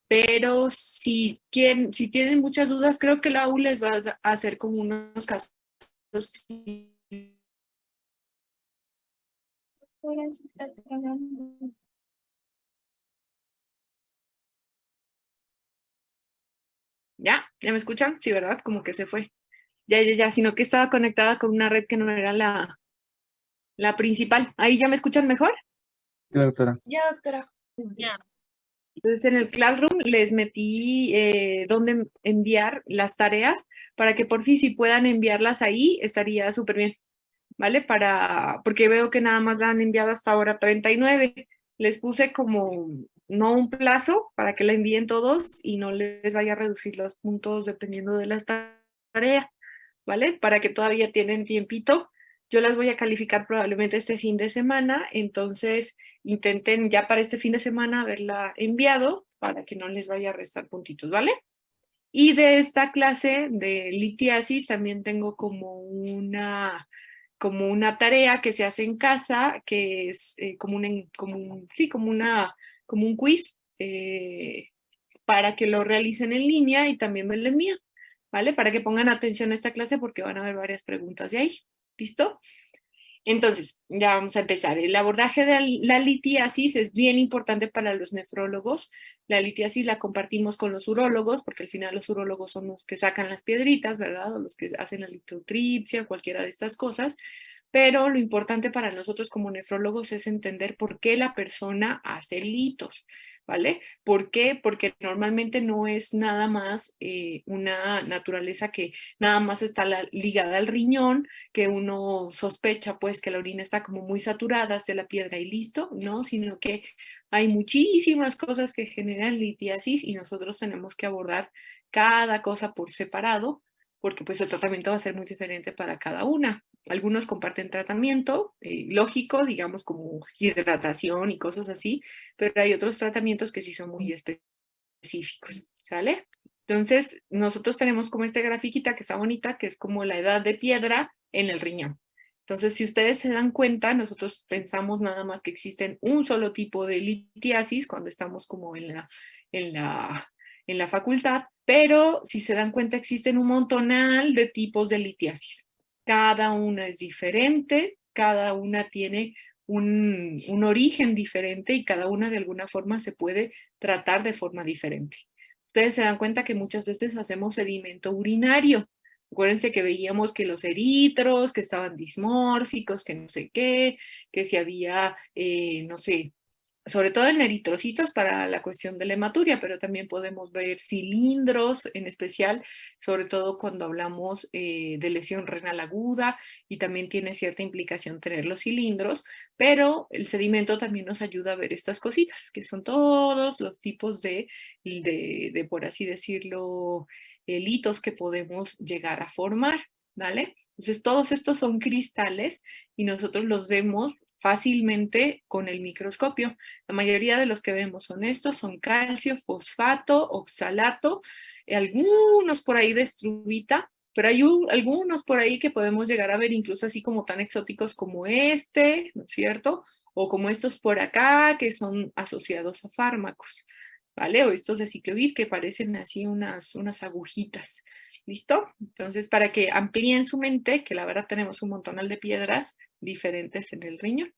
pero si tienen muchas dudas, creo que la U les va a hacer como unos casos. Ahora se está trabajando. ¿Ya? ¿Ya me escuchan? Sí, ¿verdad? Como que se fue. Ya, sino que estaba conectada con una red que no era la principal. ¿Ahí ya me escuchan mejor? Sí, doctora. Ya, doctora. Ya. Entonces en el Classroom les metí dónde enviar las tareas para que por fin si puedan enviarlas ahí, estaría súper bien, ¿vale? Porque veo que nada más la han enviado hasta ahora 39. Les puse como no un plazo para que la envíen todos y no les vaya a reducir los puntos dependiendo de la tarea, ¿vale? Para que todavía tienen tiempito. Yo las voy a calificar probablemente este fin de semana, entonces intenten ya para este fin de semana haberla enviado para que no les vaya a restar puntitos, ¿vale? Y de esta clase de litiasis también tengo como una tarea que se hace en casa, que es como un quiz para que lo realicen en línea y también me lo envíen, ¿vale? Para que pongan atención a esta clase porque van a haber varias preguntas de ahí. ¿Listo? Entonces, ya vamos a empezar. El abordaje de la litiasis es bien importante para los nefrólogos. La litiasis la compartimos con los urólogos, porque al final los urólogos son los que sacan las piedritas, ¿verdad? O los que hacen la litotripsia, cualquiera de estas cosas. Pero lo importante para nosotros como nefrólogos es entender por qué la persona hace litos, ¿vale? ¿Por qué? Porque normalmente no es nada más una naturaleza que nada más está ligada al riñón, que uno sospecha pues que la orina está como muy saturada, hace la piedra y listo, ¿no? Sino que hay muchísimas cosas que generan litiasis y nosotros tenemos que abordar cada cosa por separado, porque pues el tratamiento va a ser muy diferente para cada una. Algunos comparten tratamiento lógico, digamos como hidratación y cosas así, pero hay otros tratamientos que sí son muy específicos, ¿sale? Entonces, nosotros tenemos como esta grafiquita que está bonita, que es como la edad de piedra en el riñón. Entonces, si ustedes se dan cuenta, nosotros pensamos nada más que existen un solo tipo de litiasis cuando estamos como en la, en la facultad, pero si se dan cuenta, existen un montonal de tipos de litiasis. Cada una es diferente, cada una tiene un origen diferente y cada una de alguna forma se puede tratar de forma diferente. Ustedes se dan cuenta que muchas veces hacemos sedimento urinario. Acuérdense que veíamos que los eritros, que estaban dismórficos, que no sé qué, que si había, no sé, sobre todo en eritrocitos para la cuestión de la hematuria, pero también podemos ver cilindros en especial, sobre todo cuando hablamos de lesión renal aguda y también tiene cierta implicación tener los cilindros, pero el sedimento también nos ayuda a ver estas cositas, que son todos los tipos de por así decirlo, litos que podemos llegar a formar, ¿vale? Entonces todos estos son cristales y nosotros los vemos fácilmente con el microscopio. La mayoría de los que vemos son estos, son calcio, fosfato, oxalato, algunos por ahí de estruvita, pero hay algunos por ahí que podemos llegar a ver incluso así como tan exóticos como este, ¿no es cierto? O como estos por acá que son asociados a fármacos, ¿vale? O estos de ciclovir que parecen así unas agujitas. ¿Listo? Entonces, para que amplíen su mente, que la verdad tenemos un montonal de piedras diferentes en el riñón.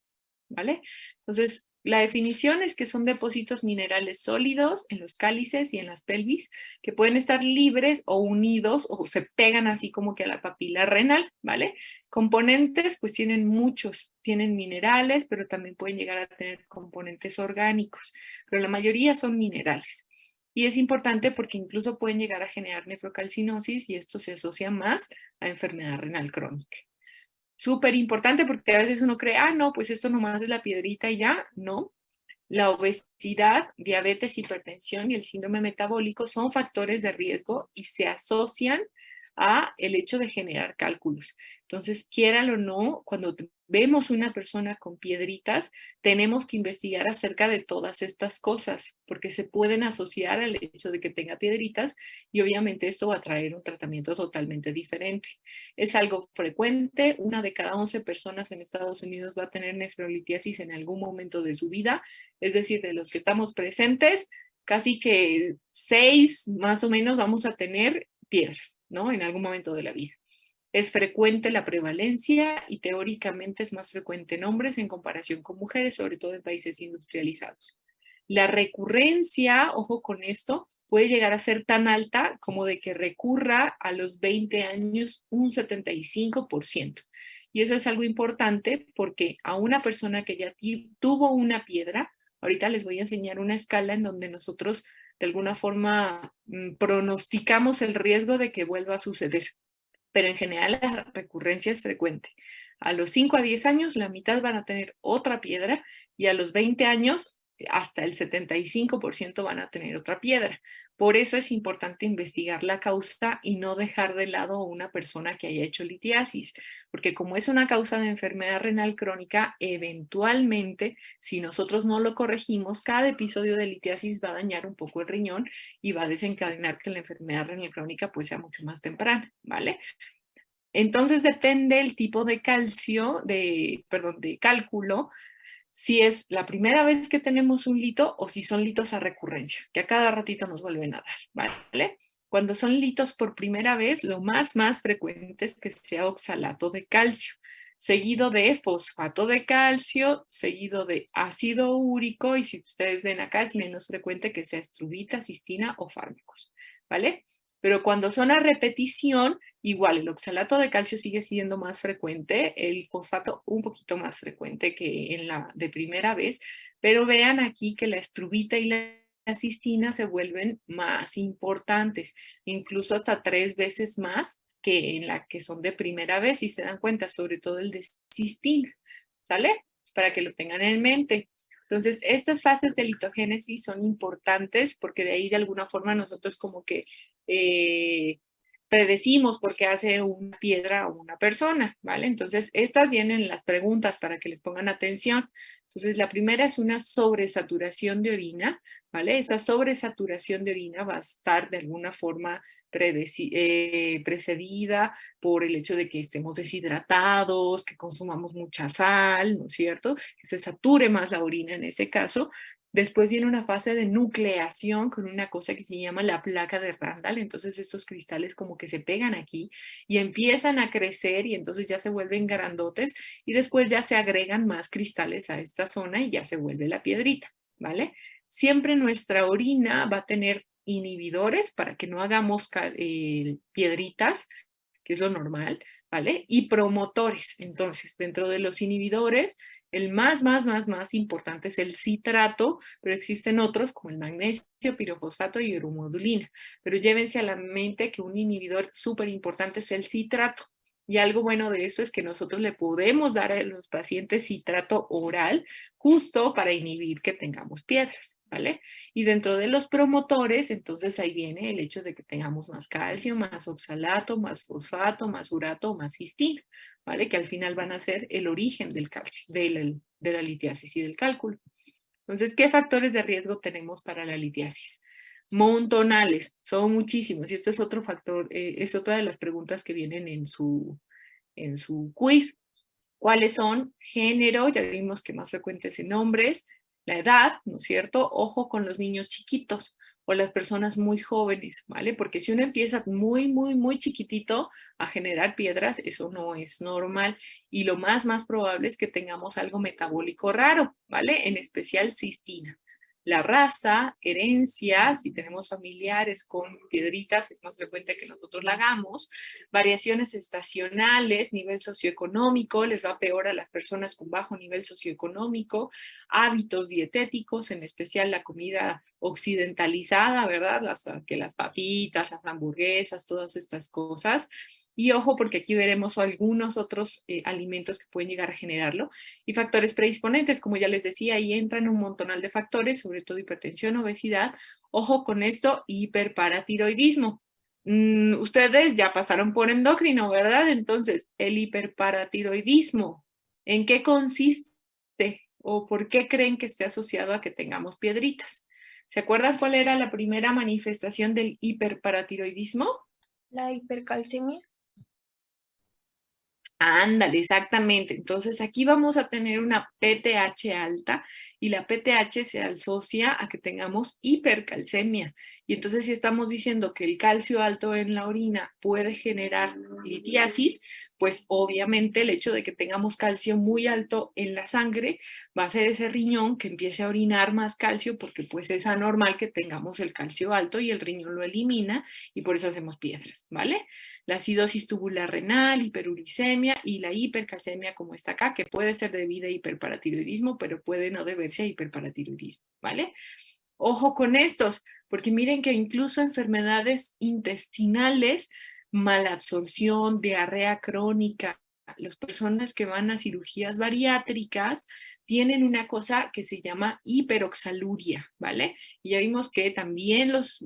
¿Vale? Entonces, la definición es que son depósitos minerales sólidos en los cálices y en las pelvis que pueden estar libres o unidos o se pegan así como que a la papila renal, ¿vale? Componentes, pues tienen muchos, tienen minerales, pero también pueden llegar a tener componentes orgánicos, pero la mayoría son minerales. Y es importante porque incluso pueden llegar a generar nefrocalcinosis y esto se asocia más a enfermedad renal crónica. Súper importante porque a veces uno cree, no, pues esto nomás es la piedrita y ya, no. La obesidad, diabetes, hipertensión y el síndrome metabólico son factores de riesgo y se asocian a el hecho de generar cálculos. Entonces, quieran o no, cuando vemos una persona con piedritas, tenemos que investigar acerca de todas estas cosas, porque se pueden asociar al hecho de que tenga piedritas y obviamente esto va a traer un tratamiento totalmente diferente. Es algo frecuente, una de cada 11 personas en Estados Unidos va a tener nefrolitiasis en algún momento de su vida, es decir, de los que estamos presentes, casi que 6 más o menos vamos a tener piedras, ¿no? En algún momento de la vida. Es frecuente la prevalencia y teóricamente es más frecuente en hombres en comparación con mujeres, sobre todo en países industrializados. La recurrencia, ojo con esto, puede llegar a ser tan alta como de que recurra a los 20 años un 75%. Y eso es algo importante porque a una persona que ya tuvo una piedra, ahorita les voy a enseñar una escala en donde nosotros de alguna forma pronosticamos el riesgo de que vuelva a suceder. Pero en general la recurrencia es frecuente. A los 5 a 10 años la mitad van a tener otra piedra y a los 20 años hasta el 75% van a tener otra piedra. Por eso es importante investigar la causa y no dejar de lado a una persona que haya hecho litiasis, porque como es una causa de enfermedad renal crónica, eventualmente, si nosotros no lo corregimos, cada episodio de litiasis va a dañar un poco el riñón y va a desencadenar que la enfermedad renal crónica pues sea mucho más temprana, ¿vale? Entonces depende el tipo de de cálculo, si es la primera vez que tenemos un lito o si son litos a recurrencia, que a cada ratito nos vuelven a dar, ¿vale? Cuando son litos por primera vez, lo más frecuente es que sea oxalato de calcio, seguido de fosfato de calcio, seguido de ácido úrico, y si ustedes ven acá es menos frecuente que sea estrubita, cistina o fármacos, ¿vale? Pero cuando son a repetición, igual el oxalato de calcio sigue siendo más frecuente, el fosfato un poquito más frecuente que en la de primera vez, pero vean aquí que la estrubita y la cistina se vuelven más importantes, incluso hasta 3 veces más que en la que son de primera vez, y se dan cuenta, sobre todo el de cistina, ¿sale? Para que lo tengan en mente. Entonces, estas fases de litogénesis son importantes porque de ahí de alguna forma nosotros como que predecimos por qué hace una piedra o una persona, ¿vale? Entonces, estas vienen las preguntas para que les pongan atención. Entonces, la primera es una sobresaturación de orina, ¿vale? Esa sobresaturación de orina va a estar de alguna forma precedida por el hecho de que estemos deshidratados, que consumamos mucha sal, ¿no es cierto? Que se sature más la orina en ese caso. Después viene una fase de nucleación con una cosa que se llama la placa de Randall. Entonces estos cristales como que se pegan aquí y empiezan a crecer y entonces ya se vuelven grandotes y después ya se agregan más cristales a esta zona y ya se vuelve la piedrita, ¿vale? Siempre nuestra orina va a tener inhibidores para que no hagamos piedritas, que es lo normal, ¿vale? Y promotores. Entonces, dentro de los inhibidores, el más importante es el citrato, pero existen otros como el magnesio, pirofosfato y uromodulina. Pero llévense a la mente que un inhibidor súper importante es el citrato. Y algo bueno de esto es que nosotros le podemos dar a los pacientes citrato oral justo para inhibir que tengamos piedras, ¿vale? Y dentro de los promotores, entonces ahí viene el hecho de que tengamos más calcio, más oxalato, más fosfato, más urato, más cistina, ¿vale? Que al final van a ser el origen del calcio, de la litiasis y del cálculo. Entonces, ¿qué factores de riesgo tenemos para la litiasis? Montonales, son muchísimos. Y esto es otro factor, es otra de las preguntas que vienen en su quiz. ¿Cuáles son? Género, ya vimos que más frecuentes en hombres, la edad, ¿no es cierto? Ojo con los niños chiquitos o las personas muy jóvenes, ¿vale? Porque si uno empieza muy chiquitito a generar piedras, eso no es normal. Y lo más probable es que tengamos algo metabólico raro, ¿vale? En especial cistina. La raza, herencia, si tenemos familiares con piedritas, es más frecuente que nosotros la hagamos. Variaciones estacionales, nivel socioeconómico, les va peor a las personas con bajo nivel socioeconómico. Hábitos dietéticos, en especial la comida occidentalizada, ¿verdad? Que las papitas, las hamburguesas, todas estas cosas. Y ojo, porque aquí veremos algunos otros alimentos que pueden llegar a generarlo. Y factores predisponentes, como ya les decía, ahí entran un montonal de factores, sobre todo hipertensión, obesidad. Ojo con esto, hiperparatiroidismo. Ustedes ya pasaron por endocrino, ¿verdad? Entonces, el hiperparatiroidismo, ¿en qué consiste? ¿O por qué creen que esté asociado a que tengamos piedritas? ¿Se acuerdan cuál era la primera manifestación del hiperparatiroidismo? La hipercalcemia. Ándale, exactamente. Entonces aquí vamos a tener una PTH alta y la PTH se asocia a que tengamos hipercalcemia. Y entonces si estamos diciendo que el calcio alto en la orina puede generar litiasis, pues obviamente el hecho de que tengamos calcio muy alto en la sangre va a ser ese riñón que empiece a orinar más calcio porque pues es anormal que tengamos el calcio alto y el riñón lo elimina y por eso hacemos piedras, ¿vale? La acidosis tubular renal, hiperuricemia y la hipercalcemia como está acá, que puede ser debida a hiperparatiroidismo, pero puede no deberse a hiperparatiroidismo, ¿vale? Ojo con estos, porque miren que incluso enfermedades intestinales, malabsorción, diarrea crónica, las personas que van a cirugías bariátricas tienen una cosa que se llama hiperoxaluria, ¿vale? Y ya vimos que también las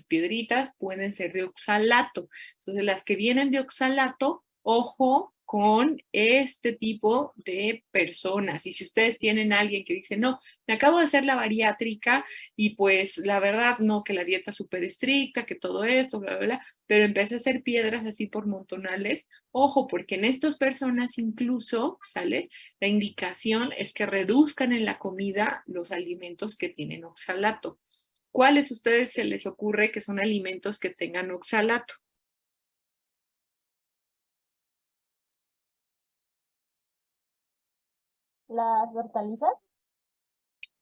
piedritas pueden ser de oxalato. Entonces, las que vienen de oxalato, ojo con este tipo de personas. Y si ustedes tienen a alguien que dice, no, me acabo de hacer la bariátrica y pues la verdad, no, que la dieta súper estricta, que todo esto, bla, bla, bla, pero empecé a hacer piedras así por montonales. Ojo, porque en estas personas incluso, ¿sale? La indicación es que reduzcan en la comida los alimentos que tienen oxalato. ¿Cuáles ustedes se les ocurre que son alimentos que tengan oxalato? Las hortalizas.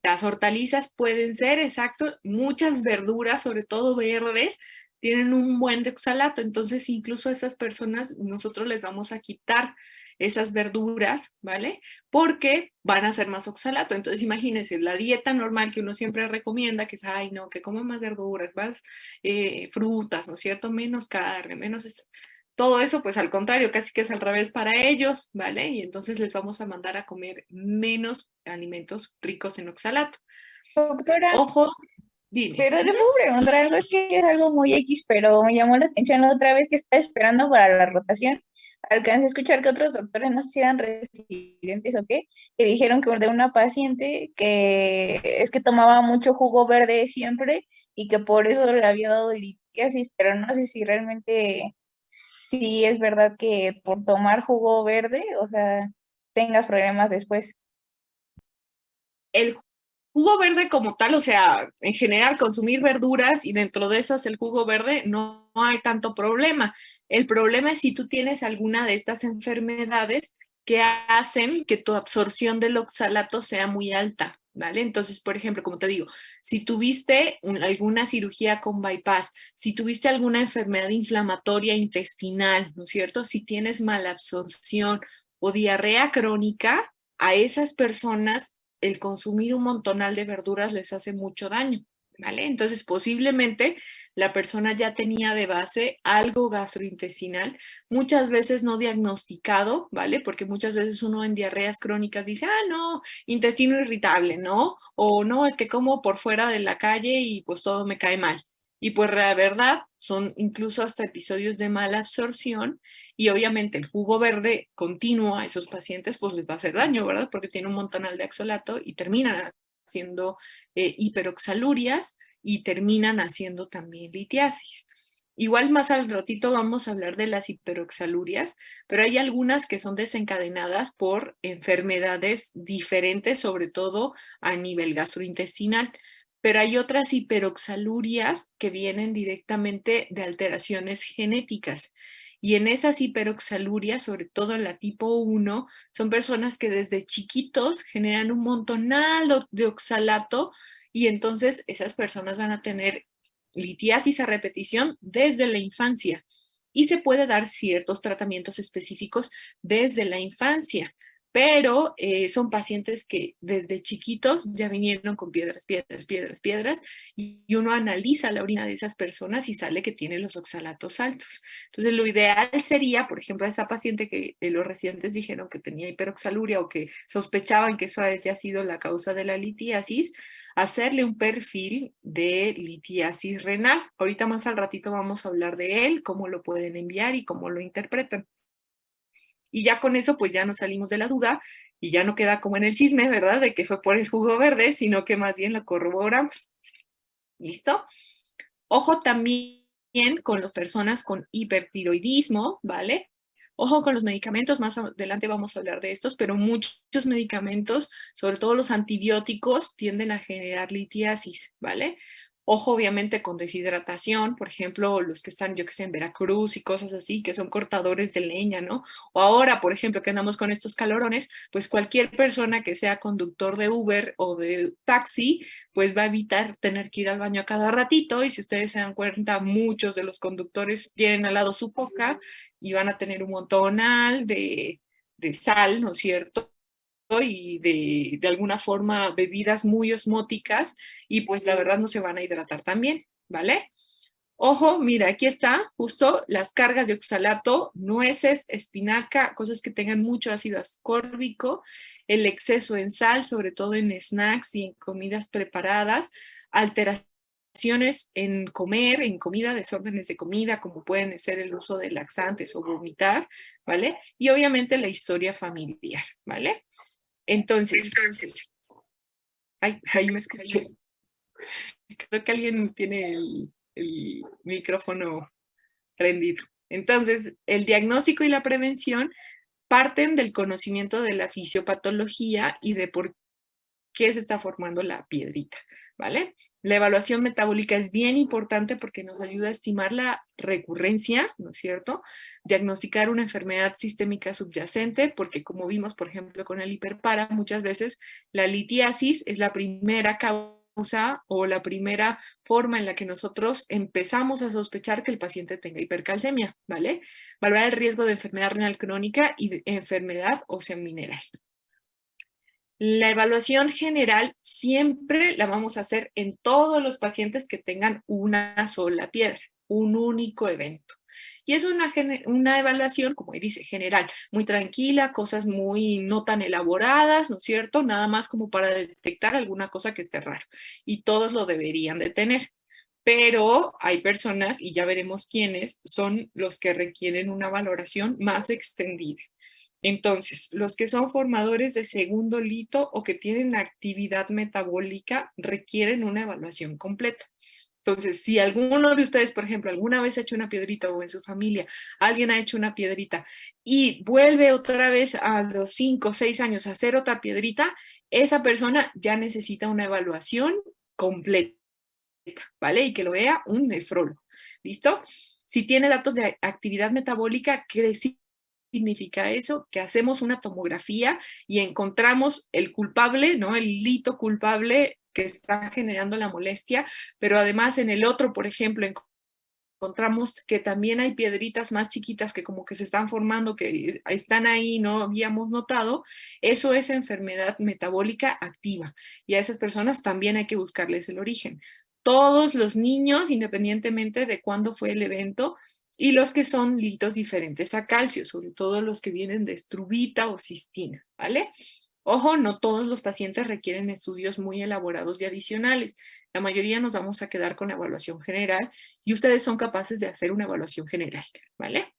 Las hortalizas pueden ser, exacto, muchas verduras, sobre todo verdes, tienen un buen de oxalato, entonces incluso a esas personas nosotros les vamos a quitar esas verduras, ¿vale? Porque van a ser más oxalato. Entonces imagínense, la dieta normal que uno siempre recomienda, que es, ay no, que coman más verduras, más frutas, ¿no es cierto? Menos carne, menos esto. Todo eso, pues al contrario, casi que es al revés para ellos, ¿vale? Y entonces les vamos a mandar a comer menos alimentos ricos en oxalato. Doctora, Ojo, dime. pero le puedo preguntar algo, es que es algo muy X, pero me llamó la atención la otra vez que estaba esperando para la rotación. Alcancé a escuchar que otros doctores, no sé si eran residentes o qué, que dijeron que de una paciente que es que tomaba mucho jugo verde siempre y que por eso le había dado litiasis, pero no sé si realmente sí es verdad que por tomar jugo verde, o sea, tengas problemas después. El jugo verde como tal, o sea, en general consumir verduras y dentro de esas el jugo verde, no hay tanto problema. El problema es si tú tienes alguna de estas enfermedades que hacen que tu absorción del oxalato sea muy alta, ¿vale? Entonces, por ejemplo, como te digo, si tuviste alguna cirugía con bypass, si tuviste alguna enfermedad inflamatoria intestinal, ¿no es cierto? Si tienes mala absorción o diarrea crónica, a esas personas el consumir un montonal de verduras les hace mucho daño, ¿vale? Entonces, posiblemente la persona ya tenía de base algo gastrointestinal, muchas veces no diagnosticado, ¿vale? Porque muchas veces uno en diarreas crónicas dice, ah, no, intestino irritable, ¿no? O no, es que como por fuera de la calle y pues todo me cae mal. Y pues la verdad son incluso hasta episodios de mala absorción y obviamente el jugo verde continuo a esos pacientes pues les va a hacer daño, ¿verdad? Porque tiene un montonal de oxalato y terminan haciendo hiperoxalurias y terminan haciendo también litiasis. Igual más al ratito vamos a hablar de las hiperoxalurias, pero hay algunas que son desencadenadas por enfermedades diferentes, sobre todo a nivel gastrointestinal. Pero hay otras hiperoxalurias que vienen directamente de alteraciones genéticas. Y en esas hiperoxalurias, sobre todo en la tipo 1, son personas que desde chiquitos generan un montonal de oxalato y entonces esas personas van a tener litiasis a repetición desde la infancia. Y se puede dar ciertos tratamientos específicos desde la infancia, pero son pacientes que desde chiquitos ya vinieron con piedras, piedras, piedras, piedras, y uno analiza la orina de esas personas y sale que tiene los oxalatos altos. Entonces, lo ideal sería, por ejemplo, a esa paciente que los residentes dijeron que tenía hiperoxaluria o que sospechaban que eso haya sido la causa de la litiasis, hacerle un perfil de litiasis renal. Ahorita más al ratito vamos a hablar de él, cómo lo pueden enviar y cómo lo interpretan. Y ya con eso, pues ya nos salimos de la duda y ya no queda como en el chisme, ¿verdad? De que fue por el jugo verde, sino que más bien lo corroboramos. ¿Listo? Ojo también con las personas con hipertiroidismo, ¿vale? Ojo con los medicamentos, más adelante vamos a hablar de estos, pero muchos medicamentos, sobre todo los antibióticos, tienden a generar litiasis, ¿vale? Ojo, obviamente, con deshidratación, por ejemplo, los que están, yo que sé, en Veracruz y cosas así, que son cortadores de leña, ¿no? O ahora, por ejemplo, que andamos con estos calorones, pues cualquier persona que sea conductor de Uber o de taxi, pues va a evitar tener que ir al baño a cada ratito. Y si ustedes se dan cuenta, muchos de los conductores tienen al lado su coca y van a tener un montonal de sal, ¿no es cierto? Y de alguna forma bebidas muy osmóticas y pues la verdad no se van a hidratar tan bien, ¿vale? Ojo, mira, aquí está justo las cargas de oxalato, nueces, espinaca, cosas que tengan mucho ácido ascórbico, el exceso en sal, sobre todo en snacks y en comidas preparadas, alteraciones en comer, en comida, desórdenes de comida, como pueden ser el uso de laxantes o vomitar, ¿vale? Y obviamente la historia familiar, ¿vale? Entonces, ahí me escuché. Creo que alguien tiene el micrófono prendido. Entonces, el diagnóstico y la prevención parten del conocimiento de la fisiopatología y de por qué se está formando la piedrita, ¿vale? La evaluación metabólica es bien importante porque nos ayuda a estimar la recurrencia, ¿no es cierto? Diagnosticar una enfermedad sistémica subyacente, porque como vimos, por ejemplo, con el hiperpara, muchas veces la litiasis es la primera causa o la primera forma en la que nosotros empezamos a sospechar que el paciente tenga hipercalcemia, ¿vale? Valorar el riesgo de enfermedad renal crónica y de enfermedad ósea mineral. La evaluación general siempre la vamos a hacer en todos los pacientes que tengan una sola piedra, un único evento. Y es una evaluación, como dice, general, muy tranquila, cosas muy no tan elaboradas, ¿no es cierto? Nada más como para detectar alguna cosa que esté raro. Y todos lo deberían de tener. Pero hay personas, y ya veremos quiénes, son los que requieren una valoración más extendida. Entonces, los que son formadores de segundo lito o que tienen actividad metabólica requieren una evaluación completa. Entonces, si alguno de ustedes, por ejemplo, alguna vez ha hecho una piedrita o en su familia alguien ha hecho una piedrita y vuelve otra vez a los 5 o 6 años a hacer otra piedrita, esa persona ya necesita una evaluación completa, ¿vale? Y que lo vea un nefrólogo. ¿Listo? Si tiene datos de actividad metabólica, quiere decir significa eso, que hacemos una tomografía y encontramos el culpable, ¿no? El lito culpable que está generando la molestia, pero además en el otro, por ejemplo, encontramos que también hay piedritas más chiquitas que como que se están formando, que están ahí, no habíamos notado, eso es enfermedad metabólica activa y a esas personas también hay que buscarles el origen. Todos los niños, independientemente de cuándo fue el evento, y los que son litos diferentes a calcio, sobre todo los que vienen de estrubita o cistina, ¿vale? Ojo, no todos los pacientes requieren estudios muy elaborados y adicionales. La mayoría nos vamos a quedar con la evaluación general y ustedes son capaces de hacer una evaluación general, ¿vale?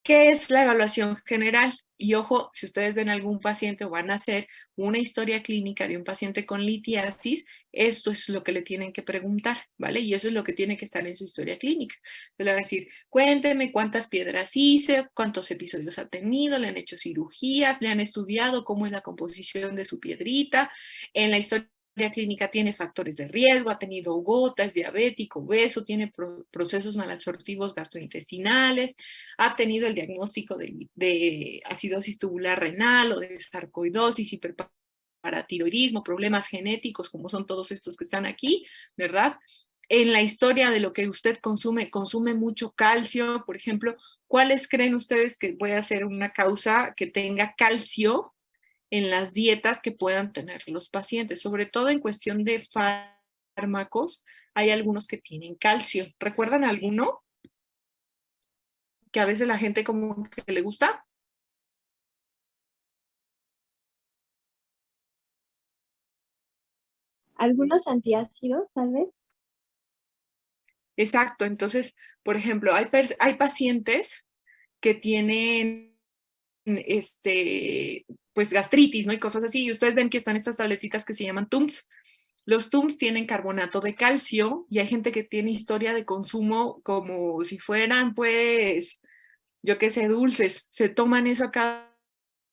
¿Qué es la evaluación general? Y ojo, si ustedes ven algún paciente o van a hacer una historia clínica de un paciente con litiasis, esto es lo que le tienen que preguntar, ¿vale? Y eso es lo que tiene que estar en su historia clínica. Le van a decir, cuénteme cuántas piedras hice, cuántos episodios ha tenido, le han hecho cirugías, le han estudiado cómo es la composición de su piedrita. En la historia clínica tiene factores de riesgo, ha tenido gota, es diabético, obeso, tiene procesos malabsortivos gastrointestinales, ha tenido el diagnóstico de acidosis tubular renal o de sarcoidosis, hiperparatiroidismo, problemas genéticos como son todos estos que están aquí, ¿verdad? En la historia de lo que usted consume mucho calcio, por ejemplo, ¿cuáles creen ustedes que puede ser una causa que tenga calcio en las dietas que puedan tener los pacientes? Sobre todo en cuestión de fármacos, hay algunos que tienen calcio. ¿Recuerdan alguno que a veces la gente como que le gusta? Algunos antiácidos, tal vez. Exacto, entonces, por ejemplo, hay pacientes que tienen pues gastritis, ¿no? Y cosas así, y ustedes ven que están estas tabletitas que se llaman TUMS. Los TUMS tienen carbonato de calcio y hay gente que tiene historia de consumo como si fueran, pues, yo qué sé, dulces, se toman eso a cada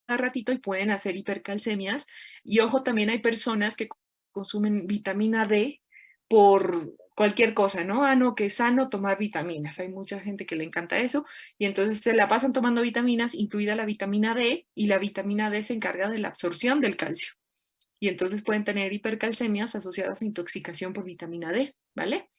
ratito y pueden hacer hipercalcemias. Y ojo, también hay personas que consumen vitamina D por cualquier cosa, ¿no? Ah, no, que es sano tomar vitaminas. Hay mucha gente que le encanta eso y entonces se la pasan tomando vitaminas, incluida la vitamina D, y la vitamina D se encarga de la absorción del calcio. Y entonces pueden tener hipercalcemias asociadas a intoxicación por vitamina D, ¿vale?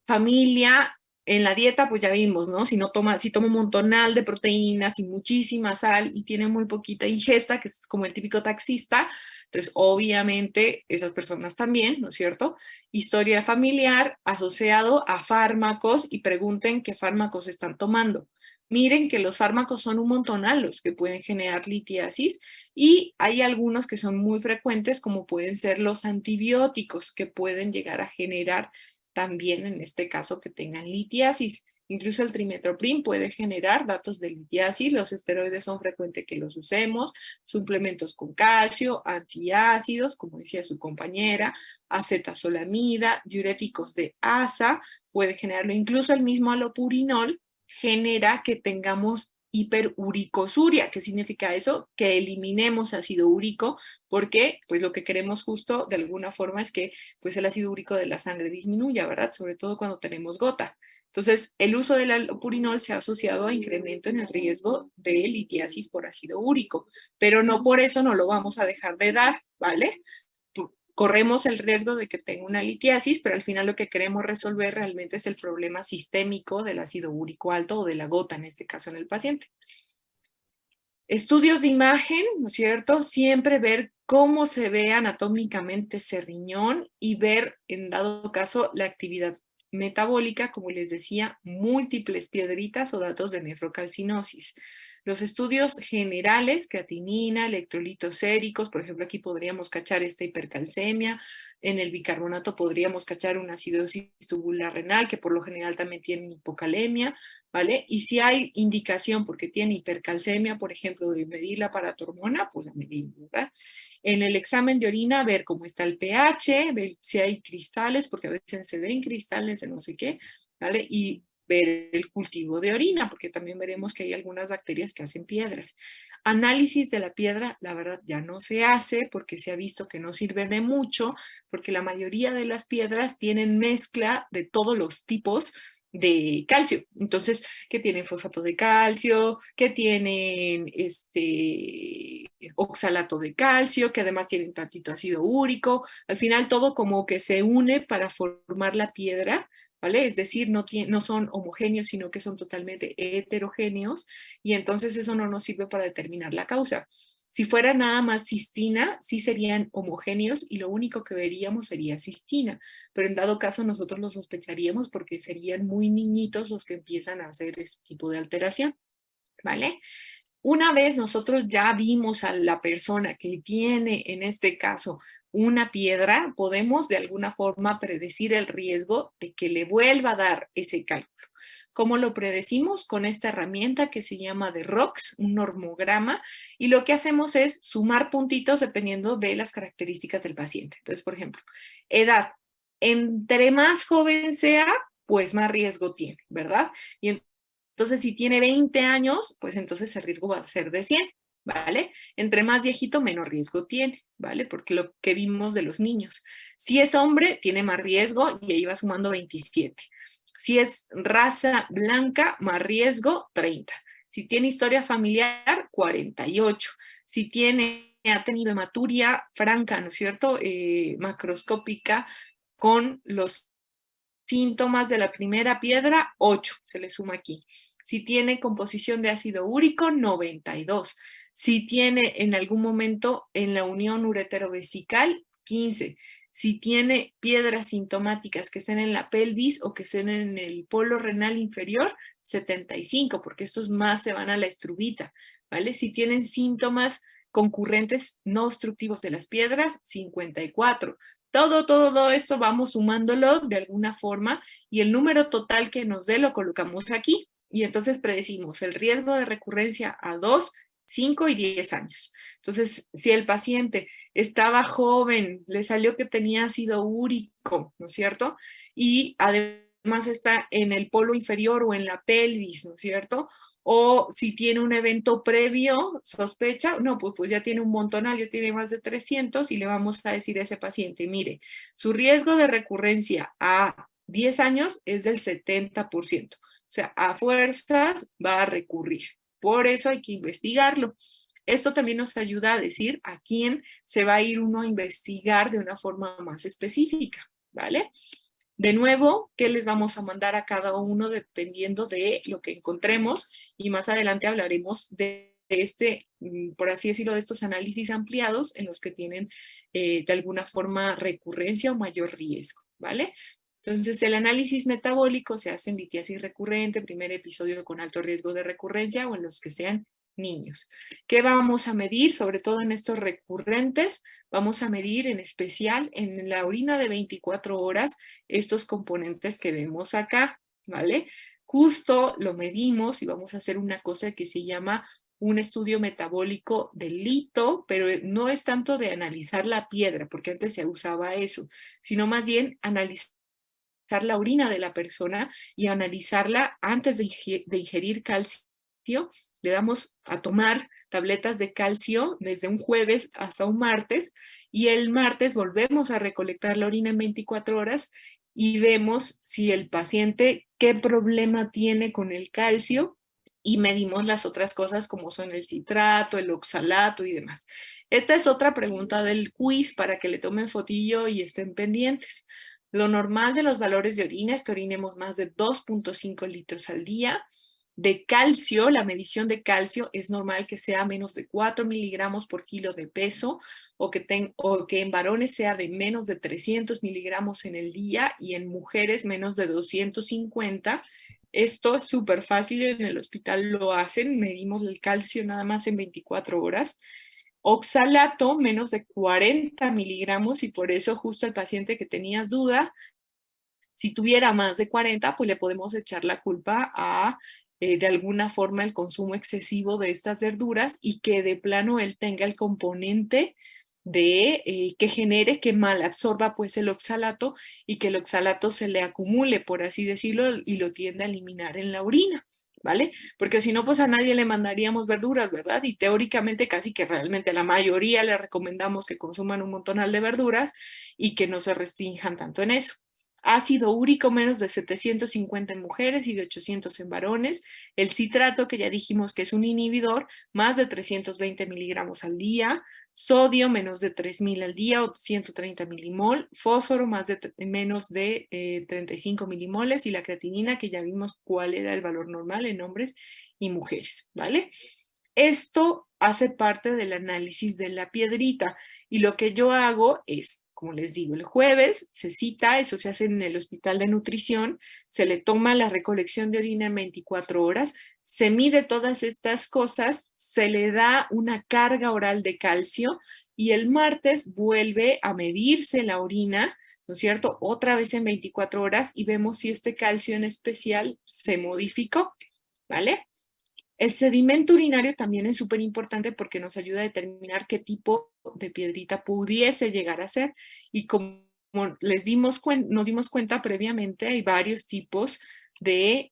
Familia, en la dieta, pues ya vimos, ¿no? Si toma un montonal de proteínas y muchísima sal y tiene muy poquita ingesta, que es como el típico taxista, entonces obviamente esas personas también, ¿no es cierto? Historia familiar asociado a fármacos y pregunten qué fármacos están tomando. Miren que los fármacos son un montonal los que pueden generar litiasis y hay algunos que son muy frecuentes como pueden ser los antibióticos que pueden llegar a generar también en este caso que tengan litiasis. Incluso el trimethoprim puede generar datos de litiasis, los esteroides son frecuentes que los usemos, suplementos con calcio, antiácidos, como decía su compañera, acetazolamida, diuréticos de asa, puede generarlo, incluso el mismo alopurinol genera que tengamos hiperuricosuria. ¿Qué significa eso? Que eliminemos ácido úrico, porque pues lo que queremos justo de alguna forma es que pues el ácido úrico de la sangre disminuya, ¿verdad? Sobre todo cuando tenemos gota. Entonces, el uso del allopurinol se ha asociado a incremento en el riesgo de litiasis por ácido úrico, pero no por eso no lo vamos a dejar de dar, ¿vale? Corremos el riesgo de que tenga una litiasis, pero al final lo que queremos resolver realmente es el problema sistémico del ácido úrico alto o de la gota, en este caso en el paciente. Estudios de imagen, ¿no es cierto? Siempre ver cómo se ve anatómicamente ese riñón y ver, en dado caso, la actividad metabólica, como les decía, múltiples piedritas o datos de nefrocalcinosis. Los estudios generales, creatinina, electrolitos séricos, por ejemplo, aquí podríamos cachar esta hipercalcemia, en el bicarbonato podríamos cachar una acidosis tubular renal, que por lo general también tienen hipocalemia, ¿vale? Y si hay indicación porque tiene hipercalcemia, por ejemplo, de medir la paratormona, pues la medimos, ¿verdad? En el examen de orina, ver cómo está el pH, ver si hay cristales, porque a veces se ven cristales de no sé qué, ¿vale? Y ver el cultivo de orina, porque también veremos que hay algunas bacterias que hacen piedras. Análisis de la piedra, la verdad, ya no se hace porque se ha visto que no sirve de mucho, porque la mayoría de las piedras tienen mezcla de todos los tipos de calcio. Entonces, que tienen fosfato de calcio, que tienen oxalato de calcio, que además tienen tantito ácido úrico. Al final todo como que se une para formar la piedra, ¿vale? Es decir, no son homogéneos, sino que son totalmente heterogéneos y entonces eso no nos sirve para determinar la causa. Si fuera nada más cistina, sí serían homogéneos y lo único que veríamos sería cistina, pero en dado caso nosotros lo sospecharíamos porque serían muy niñitos los que empiezan a hacer este tipo de alteración, ¿vale? Una vez nosotros ya vimos a la persona que tiene, en este caso, una piedra, podemos de alguna forma predecir el riesgo de que le vuelva a dar ese cálculo. ¿Cómo lo predecimos? Con esta herramienta que se llama de ROX, un normograma, y lo que hacemos es sumar puntitos dependiendo de las características del paciente. Entonces, por ejemplo, edad. Entre más joven sea, pues más riesgo tiene, ¿verdad? Y entonces, si tiene 20 años, pues entonces el riesgo va a ser de 100, ¿vale? Entre más viejito, menos riesgo tiene, ¿vale? Porque lo que vimos de los niños. Si es hombre, tiene más riesgo y ahí va sumando 27. Si es raza blanca, más riesgo, 30. Si tiene historia familiar, 48. Si ha tenido hematuria franca, ¿no es cierto? Macroscópica, con los síntomas de la primera piedra, 8, se le suma aquí. Si tiene composición de ácido úrico, 92. Si tiene en algún momento en la unión ureterovesical, 15. Si tiene piedras sintomáticas que estén en la pelvis o que estén en el polo renal inferior, 75, porque estos más se van a la estrubita, ¿vale? Si tienen síntomas concurrentes no obstructivos de las piedras, 54. Todo esto vamos sumándolo de alguna forma y el número total que nos dé lo colocamos aquí. Y entonces predecimos el riesgo de recurrencia a 2, 5 y 10 años. Entonces, si el paciente estaba joven, le salió que tenía ácido úrico, ¿no es cierto? Y además está en el polo inferior o en la pelvis, ¿no es cierto? O si tiene un evento previo, sospecha, no, pues ya tiene un montonal, ya tiene más de 300 y le vamos a decir a ese paciente, mire, su riesgo de recurrencia a 10 años es del 70%. O sea, a fuerzas va a recurrir. Por eso hay que investigarlo. Esto también nos ayuda a decir a quién se va a ir uno a investigar de una forma más específica, ¿vale? De nuevo, ¿qué les vamos a mandar a cada uno dependiendo de lo que encontremos? Y más adelante hablaremos de este, por así decirlo, de estos análisis ampliados en los que tienen de alguna forma recurrencia o mayor riesgo, ¿vale? Entonces, el análisis metabólico se hace en litiasis recurrente, primer episodio con alto riesgo de recurrencia o en los que sean niños. ¿Qué vamos a medir? Sobre todo en estos recurrentes, vamos a medir en especial en la orina de 24 horas estos componentes que vemos acá, ¿vale? Justo lo medimos y vamos a hacer una cosa que se llama un estudio metabólico del lito, pero no es tanto de analizar la piedra, porque antes se usaba eso, sino más bien analizar la orina de la persona y analizarla antes de ingerir calcio. Le damos a tomar tabletas de calcio desde un jueves hasta un martes y el martes volvemos a recolectar la orina en 24 horas y vemos si el paciente qué problema tiene con el calcio y medimos las otras cosas como son el citrato, el oxalato y demás. Esta es otra pregunta del quiz para que le tomen fotillo y estén pendientes. Lo normal de los valores de orina es que orinemos más de 2.5 litros al día. De calcio, la medición de calcio es normal que sea menos de 4 miligramos por kilo de peso o que en varones sea de menos de 300 miligramos en el día y en mujeres menos de 250. Esto es súper fácil, en el hospital lo hacen, medimos el calcio nada más en 24 horas. Oxalato, menos de 40 miligramos y por eso justo el paciente que tenías duda, si tuviera más de 40, pues le podemos echar la culpa a de alguna forma el consumo excesivo de estas verduras y que de plano él tenga el componente de que genere que mal absorba pues el oxalato y que el oxalato se le acumule, por así decirlo, y lo tiende a eliminar en la orina, ¿vale? Porque si no, pues a nadie le mandaríamos verduras, ¿verdad? Y teóricamente casi que realmente a la mayoría le recomendamos que consuman un montonal de verduras y que no se restrinjan tanto en eso. Ácido úrico menos de 750 en mujeres y de 800 en varones. El citrato, que ya dijimos que es un inhibidor, más de 320 miligramos al día. Sodio menos de 3.000 al día o 130 milimol. Fósforo menos de 35 milimoles. Y la creatinina, que ya vimos cuál era el valor normal en hombres y mujeres, ¿vale? Esto hace parte del análisis de la piedrita y lo que yo hago es, como les digo, el jueves se cita, eso se hace en el hospital de nutrición, se le toma la recolección de orina en 24 horas, se mide todas estas cosas, se le da una carga oral de calcio y el martes vuelve a medirse la orina, ¿no es cierto? Otra vez en 24 horas y vemos si este calcio en especial se modificó, ¿vale? El sedimento urinario también es súper importante porque nos ayuda a determinar qué tipo de piedrita pudiese llegar a ser. Y como nos dimos cuenta previamente, hay varios tipos de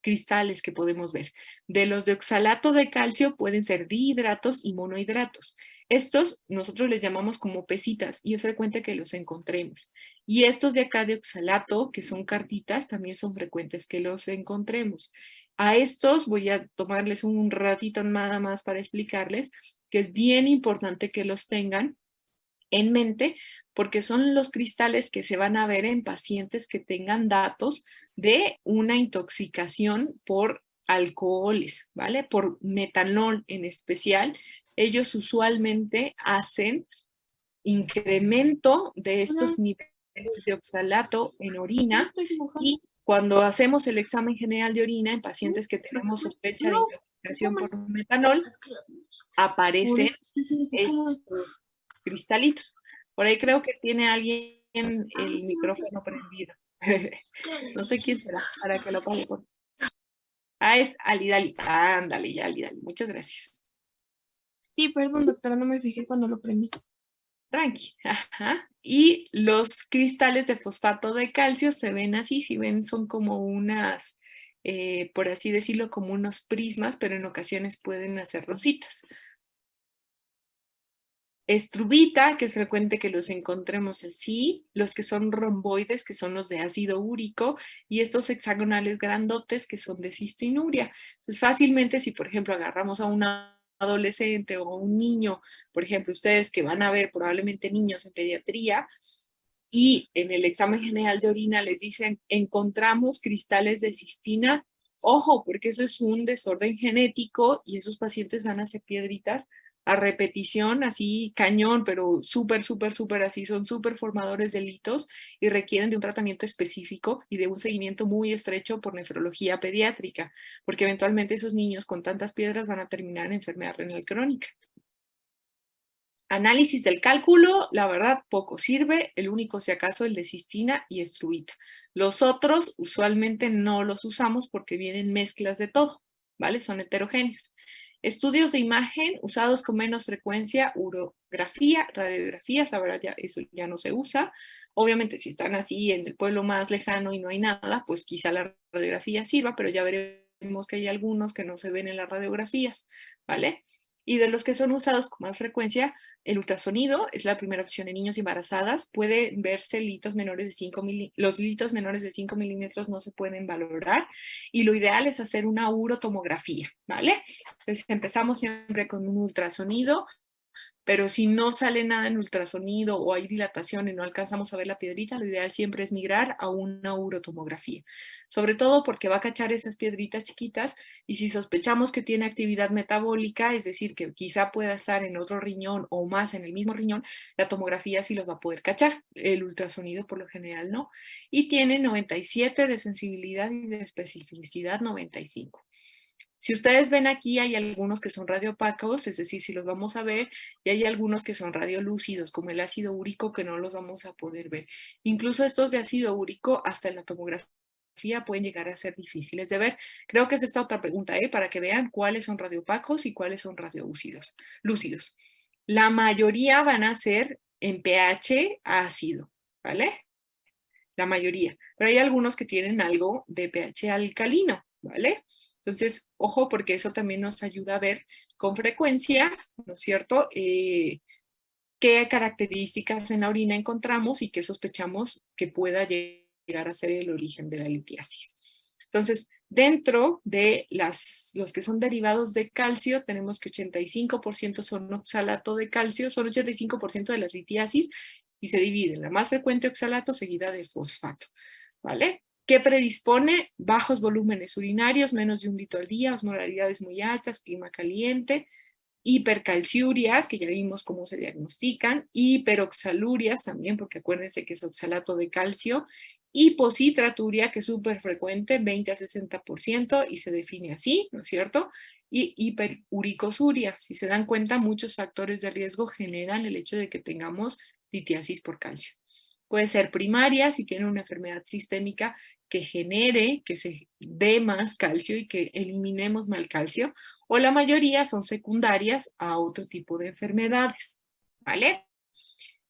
cristales que podemos ver. De los de oxalato de calcio pueden ser dihidratos y monohidratos. Estos nosotros les llamamos como pesitas y es frecuente que los encontremos. Y estos de acá de oxalato, que son cartitas, también son frecuentes que los encontremos. A estos voy a tomarles un ratito nada más para explicarles que es bien importante que los tengan en mente porque son los cristales que se van a ver en pacientes que tengan datos de una intoxicación por alcoholes, ¿vale? Por metanol en especial. Ellos usualmente hacen incremento de estos niveles de oxalato en orina y cuando hacemos el examen general de orina en pacientes que tenemos sospecha de intoxicación por metanol, aparecen estos cristalitos. Por ahí creo que tiene alguien el micrófono prendido. No sé quién será, para que lo apague. Ah, es Alidali. Ándale, ya, Alidali. Muchas gracias. Sí, perdón, doctora, no me fijé cuando lo prendí. Tranqui. Ajá. Y los cristales de fosfato de calcio se ven así, si ven, son como unas por así decirlo, como unos prismas, pero en ocasiones pueden hacer rositas. Estruvita, que es frecuente que los encontremos así, los que son romboides, que son los de ácido úrico, y estos hexagonales grandotes, que son de cistinuria. Pues fácilmente, si por ejemplo agarramos a una adolescente o a un niño, por ejemplo, ustedes que van a ver probablemente niños en pediatría, y en el examen general de orina les dicen, encontramos cristales de cistina, ojo, porque eso es un desorden genético y esos pacientes van a hacer piedritas a repetición, así cañón, pero súper, súper, súper así, son súper formadores de litos y requieren de un tratamiento específico y de un seguimiento muy estrecho por nefrología pediátrica, porque eventualmente esos niños con tantas piedras van a terminar en enfermedad renal crónica. Análisis del cálculo, la verdad, poco sirve, el único si acaso el de cistina y estruvita. Los otros usualmente no los usamos porque vienen mezclas de todo, ¿vale? Son heterogéneos. Estudios de imagen usados con menos frecuencia, urografía, radiografías, la verdad ya eso ya no se usa. Obviamente si están así en el pueblo más lejano y no hay nada, pues quizá la radiografía sirva, pero ya veremos que hay algunos que no se ven en las radiografías, ¿vale? Y de los que son usados con más frecuencia, el ultrasonido es la primera opción en niños embarazadas. Puede verse litos menores de 5 milímetros. Los litos menores de 5 milímetros no se pueden valorar. Y lo ideal es hacer una urotomografía, ¿vale? Entonces empezamos siempre con un ultrasonido. Pero si no sale nada en ultrasonido o hay dilatación y no alcanzamos a ver la piedrita, lo ideal siempre es migrar a una urotomografía. Sobre todo porque va a cachar esas piedritas chiquitas y si sospechamos que tiene actividad metabólica, es decir, que quizá pueda estar en otro riñón o más en el mismo riñón, la tomografía sí los va a poder cachar. El ultrasonido por lo general no. Y tiene 97 de sensibilidad y de especificidad 95. Si ustedes ven aquí, hay algunos que son radioopacos, es decir, si los vamos a ver, y hay algunos que son radiolúcidos, como el ácido úrico, que no los vamos a poder ver. Incluso estos de ácido úrico, hasta en la tomografía, pueden llegar a ser difíciles de ver. Creo que es esta otra pregunta, para que vean cuáles son radioopacos y cuáles son radiolúcidos. Lúcidos. La mayoría van a ser en pH ácido, ¿vale? La mayoría. Pero hay algunos que tienen algo de pH alcalino, ¿vale? Entonces, ojo, porque eso también nos ayuda a ver con frecuencia, ¿no es cierto?, qué características en la orina encontramos y qué sospechamos que pueda llegar a ser el origen de la litiasis. Entonces, dentro de los que son derivados de calcio, tenemos que 85% son oxalato de calcio, son 85% de las litiasis y se divide en la más frecuente oxalato seguida de fosfato, ¿vale? ¿Qué predispone? Bajos volúmenes urinarios, menos de 1 litro al día, osmolaridades muy altas, clima caliente, hipercalciurias, que ya vimos cómo se diagnostican, hiperoxalurias también, porque acuérdense que es oxalato de calcio, hipositraturia, que es súper frecuente, 20 a 60%, y se define así, ¿no es cierto? Y hiperuricosuria, si se dan cuenta, muchos factores de riesgo generan el hecho de que tengamos litiasis por calcio. Puede ser primaria, si tiene una enfermedad sistémica que genere que se dé más calcio y que eliminemos mal calcio, o la mayoría son secundarias a otro tipo de enfermedades, ¿vale?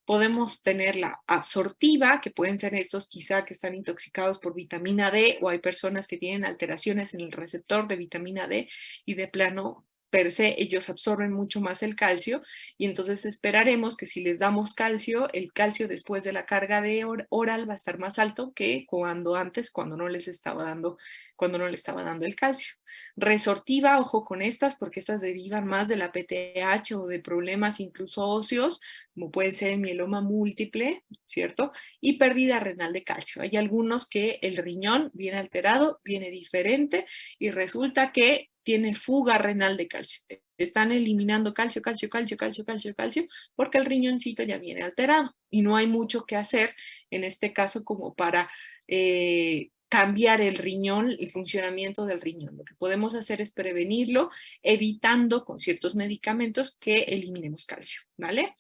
Podemos tener la absortiva, que pueden ser estos quizá que están intoxicados por vitamina D, o hay personas que tienen alteraciones en el receptor de vitamina D y de plano per se ellos absorben mucho más el calcio y entonces esperaremos que si les damos calcio, el calcio después de la carga de oral va a estar más alto que cuando antes, cuando no les estaba dando el calcio. Resortiva, ojo con estas porque estas derivan más de la PTH o de problemas incluso óseos, como puede ser el mieloma múltiple, ¿cierto? Y pérdida renal de calcio. Hay algunos que el riñón viene alterado, viene diferente y resulta que tiene fuga renal de calcio. Están eliminando calcio, calcio, calcio, calcio, calcio, calcio, porque el riñoncito ya viene alterado y no hay mucho que hacer en este caso como para cambiar el riñón, el funcionamiento del riñón. Lo que podemos hacer es prevenirlo evitando con ciertos medicamentos que eliminemos calcio, ¿vale?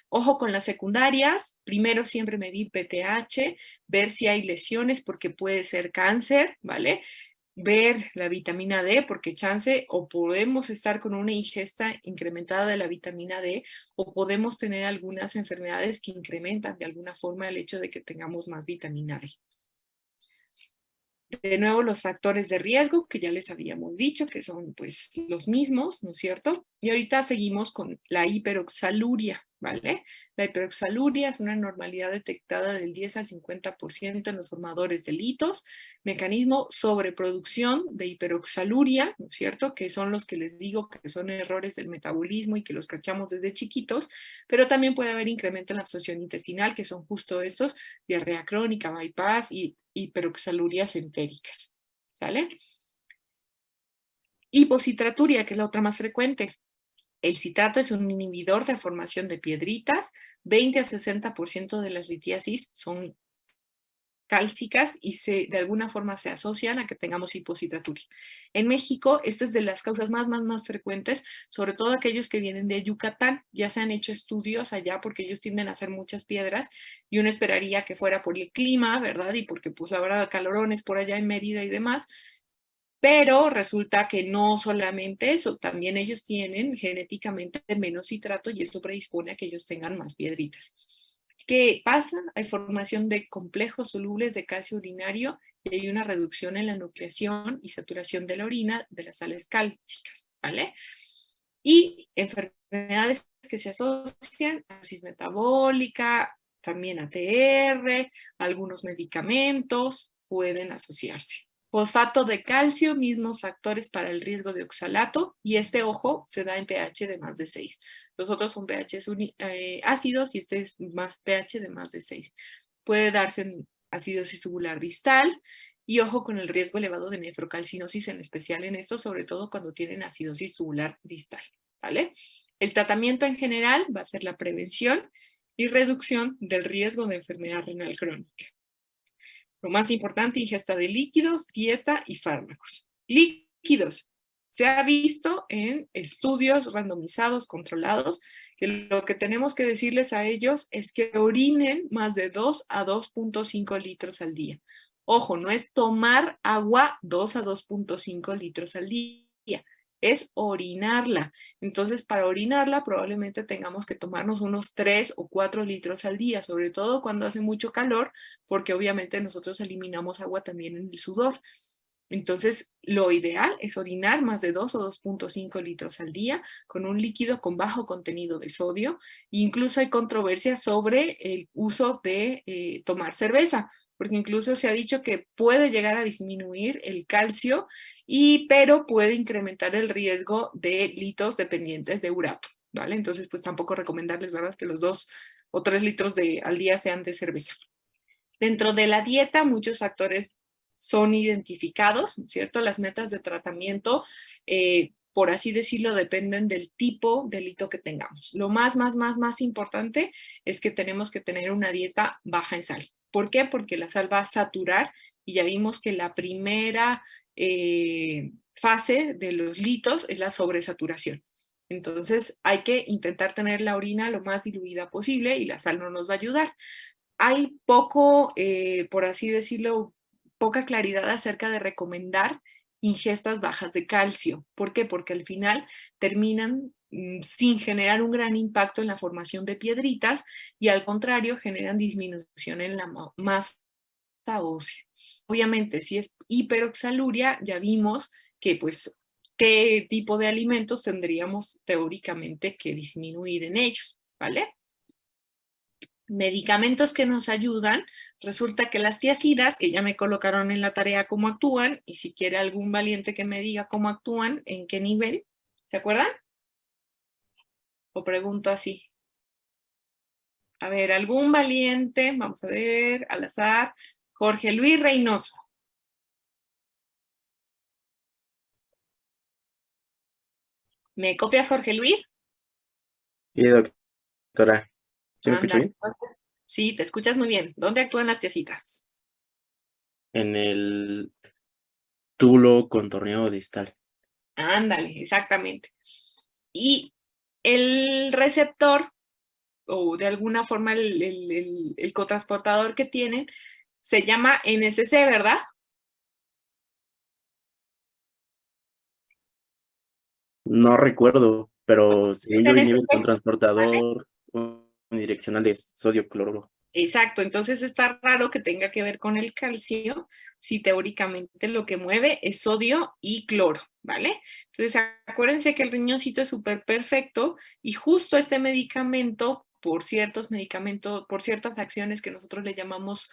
Ojo con las secundarias, primero siempre medir PTH, ver si hay lesiones porque puede ser cáncer, ¿vale? Ver la vitamina D porque chance o podemos estar con una ingesta incrementada de la vitamina D o podemos tener algunas enfermedades que incrementan de alguna forma el hecho de que tengamos más vitamina D. De nuevo, los factores de riesgo, que ya les habíamos dicho, que son pues los mismos, ¿no es cierto? Y ahorita seguimos con la hiperoxaluria, ¿vale? La hiperoxaluria es una normalidad detectada del 10 al 50% en los formadores de litos, mecanismo sobreproducción de hiperoxaluria, ¿no es cierto? Que son los que les digo que son errores del metabolismo y que los cachamos desde chiquitos, pero también puede haber incremento en la absorción intestinal, que son justo estos, diarrea crónica, bypass y hiperoxalurias entéricas, ¿sale? Hipocitraturia, que es la otra más frecuente. El citrato es un inhibidor de formación de piedritas, 20 a 60% de las litiasis son cálcicas y de alguna forma se asocian a que tengamos hipocitraturia. En México, esta es de las causas más frecuentes, sobre todo aquellos que vienen de Yucatán. Ya se han hecho estudios allá porque ellos tienden a hacer muchas piedras y uno esperaría que fuera por el clima, ¿verdad? Y porque pues la verdad calorones por allá en Mérida y demás, pero resulta que no solamente eso, también ellos tienen genéticamente menos citrato y eso predispone a que ellos tengan más piedritas. ¿Qué pasa? Hay formación de complejos solubles de calcio urinario y hay una reducción en la nucleación y saturación de la orina de las sales cálcicas, ¿vale? Y enfermedades que se asocian a cirrosis metabólica, también ATR, algunos medicamentos pueden asociarse. Fosfato de calcio, mismos factores para el riesgo de oxalato, y este, ojo, se da en pH de más de 6. Los otros son pH ácidos y este es más pH de más de 6. Puede darse en acidosis tubular distal y ojo con el riesgo elevado de nefrocalcinosis, en especial en esto, sobre todo cuando tienen acidosis tubular distal, ¿vale? El tratamiento en general va a ser la prevención y reducción del riesgo de enfermedad renal crónica. Lo más importante, ingesta de líquidos, dieta y fármacos. Líquidos. Se ha visto en estudios randomizados, controlados, que lo que tenemos que decirles a ellos es que orinen más de 2 a 2.5 litros al día. Ojo, no es tomar agua 2 a 2.5 litros al día, es orinarla. Entonces, para orinarla probablemente tengamos que tomarnos unos 3 o 4 litros al día, sobre todo cuando hace mucho calor, porque obviamente nosotros eliminamos agua también en el sudor. Entonces, lo ideal es orinar más de 2 o 2.5 litros al día con un líquido con bajo contenido de sodio. Incluso hay controversia sobre el uso de tomar cerveza, porque incluso se ha dicho que puede llegar a disminuir el calcio, pero puede incrementar el riesgo de litos dependientes de urato, ¿vale? Entonces, pues tampoco recomendarles, ¿verdad?, que los 2 o 3 litros al día sean de cerveza. Dentro de la dieta, muchos factores son identificados, ¿cierto? Las metas de tratamiento, por así decirlo, dependen del tipo de lito que tengamos. Lo más importante es que tenemos que tener una dieta baja en sal. ¿Por qué? Porque la sal va a saturar y ya vimos que la primera fase de los litos es la sobresaturación. Entonces hay que intentar tener la orina lo más diluida posible y la sal no nos va a ayudar. Hay poco, por así decirlo, poca claridad acerca de recomendar ingestas bajas de calcio. ¿Por qué? Porque al final terminan sin generar un gran impacto en la formación de piedritas y al contrario generan disminución en la masa ósea. Obviamente, si es hiperoxaluria, ya vimos que pues qué tipo de alimentos tendríamos teóricamente que disminuir en ellos, ¿vale? Medicamentos que nos ayudan, resulta que las tiazidas, que ya me colocaron en la tarea cómo actúan, y si quiere algún valiente que me diga cómo actúan, en qué nivel, ¿se acuerdan? O pregunto así. A ver, algún valiente, vamos a ver, al azar, Jorge Luis Reynoso. ¿Me copias, Jorge Luis? Sí, doctora. ¿Sí me escucho Anda, bien? entonces, sí, te escuchas muy bien. ¿Dónde actúan las tiazidas? En el túbulo contorneado distal. Ándale, exactamente. Y el receptor, o de alguna forma el cotransportador que tienen, se llama NSC, ¿verdad? No recuerdo, pero según yo venía NSC, con ¿vale? transportador unidireccional de sodio cloruro. Exacto, entonces está raro que tenga que ver con el calcio, si teóricamente lo que mueve es sodio y cloro, ¿vale? Entonces acuérdense que el riñoncito es súper perfecto y justo este medicamento, por ciertos medicamentos, por ciertas acciones que nosotros le llamamos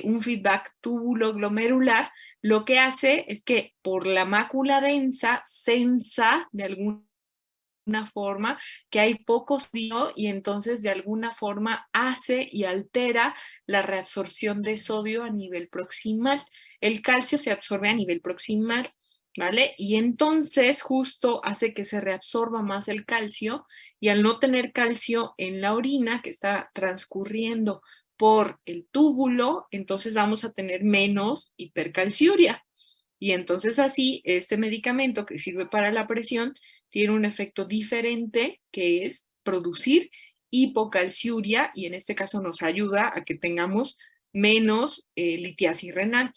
un feedback túbulo-glomerular, lo que hace es que por la mácula densa sensa de alguna forma que hay poco sodio y entonces de alguna forma hace y altera la reabsorción de sodio a nivel proximal. El calcio se absorbe a nivel proximal, ¿vale? Y entonces justo hace que se reabsorba más el calcio y al no tener calcio en la orina que está transcurriendo por el túbulo, entonces vamos a tener menos hipercalciuria. Y entonces así, este medicamento que sirve para la presión tiene un efecto diferente que es producir hipocalciuria y en este caso nos ayuda a que tengamos menos litiasis renal.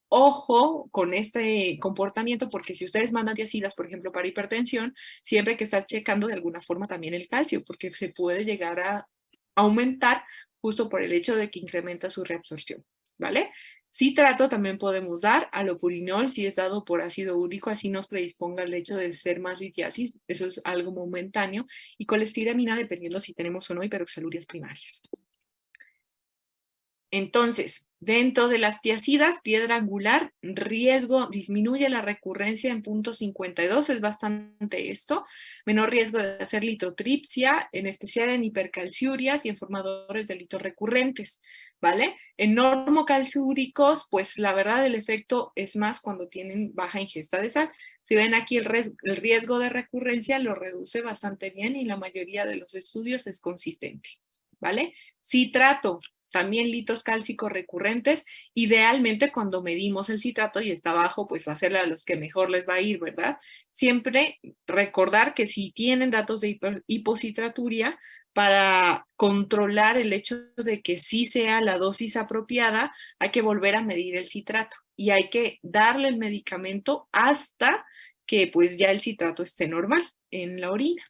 Ojo con este comportamiento porque si ustedes mandan tiazidas, por ejemplo, para hipertensión, siempre hay que estar checando de alguna forma también el calcio porque se puede llegar a aumentar justo por el hecho de que incrementa su reabsorción, ¿vale? Citrato también podemos dar, alopurinol si es dado por ácido úrico, así nos predisponga el hecho de ser más litiasis, eso es algo momentáneo, y colestiramina dependiendo si tenemos o no hiperoxalurias primarias. Entonces, dentro de las tiazidas, piedra angular, riesgo, disminuye la recurrencia en 0.52, es bastante esto. Menor riesgo de hacer litotripsia, en especial en hipercalciurias y en formadores de litos recurrentes, ¿vale? En normocalciúricos, pues la verdad el efecto es más cuando tienen baja ingesta de sal. Si ven aquí el riesgo de recurrencia lo reduce bastante bien y la mayoría de los estudios es consistente, ¿vale? Citrato, también litos cálcicos recurrentes, idealmente cuando medimos el citrato y está bajo, pues va a ser a los que mejor les va a ir, ¿verdad? Siempre recordar que si tienen datos de hipocitraturia, para controlar el hecho de que sí sea la dosis apropiada, hay que volver a medir el citrato y hay que darle el medicamento hasta que pues ya el citrato esté normal en la orina.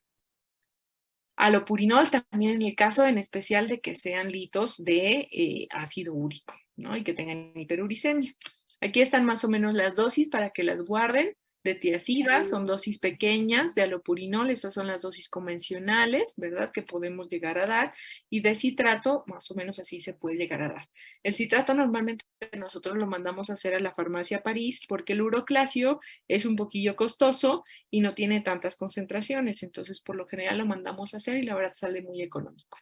Alopurinol también en el caso en especial de que sean litos de ácido úrico, ¿no? Y que tengan hiperuricemia. Aquí están más o menos las dosis para que las guarden. De tiazidas son dosis pequeñas, de alopurinol, estas son las dosis convencionales, ¿verdad? Que podemos llegar a dar. Y de citrato, más o menos así se puede llegar a dar. El citrato normalmente nosotros lo mandamos a hacer a la farmacia París porque el uroclasio es un poquillo costoso y no tiene tantas concentraciones, entonces por lo general lo mandamos a hacer y la verdad sale muy económico.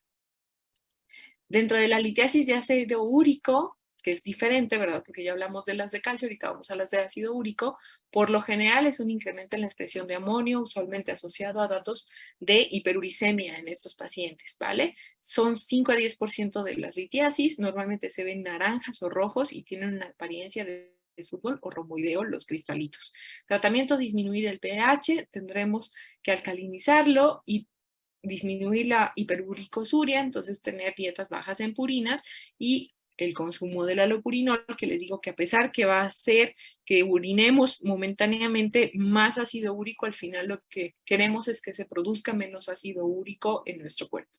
Dentro de la litiasis de ácido úrico, que es diferente, ¿verdad? Porque ya hablamos de las de calcio, ahorita vamos a las de ácido úrico, por lo general es un incremento en la expresión de amonio, usualmente asociado a datos de hiperuricemia en estos pacientes, ¿vale? Son 5 a 10% de las litiasis, normalmente se ven naranjas o rojos y tienen una apariencia de fútbol o romboideo, los cristalitos. Tratamiento: disminuir el pH, tendremos que alcalinizarlo y disminuir la hiperuricosuria, entonces tener dietas bajas en purinas y el consumo del alopurinol, que les digo que a pesar que va a hacer que urinemos momentáneamente más ácido úrico, al final lo que queremos es que se produzca menos ácido úrico en nuestro cuerpo.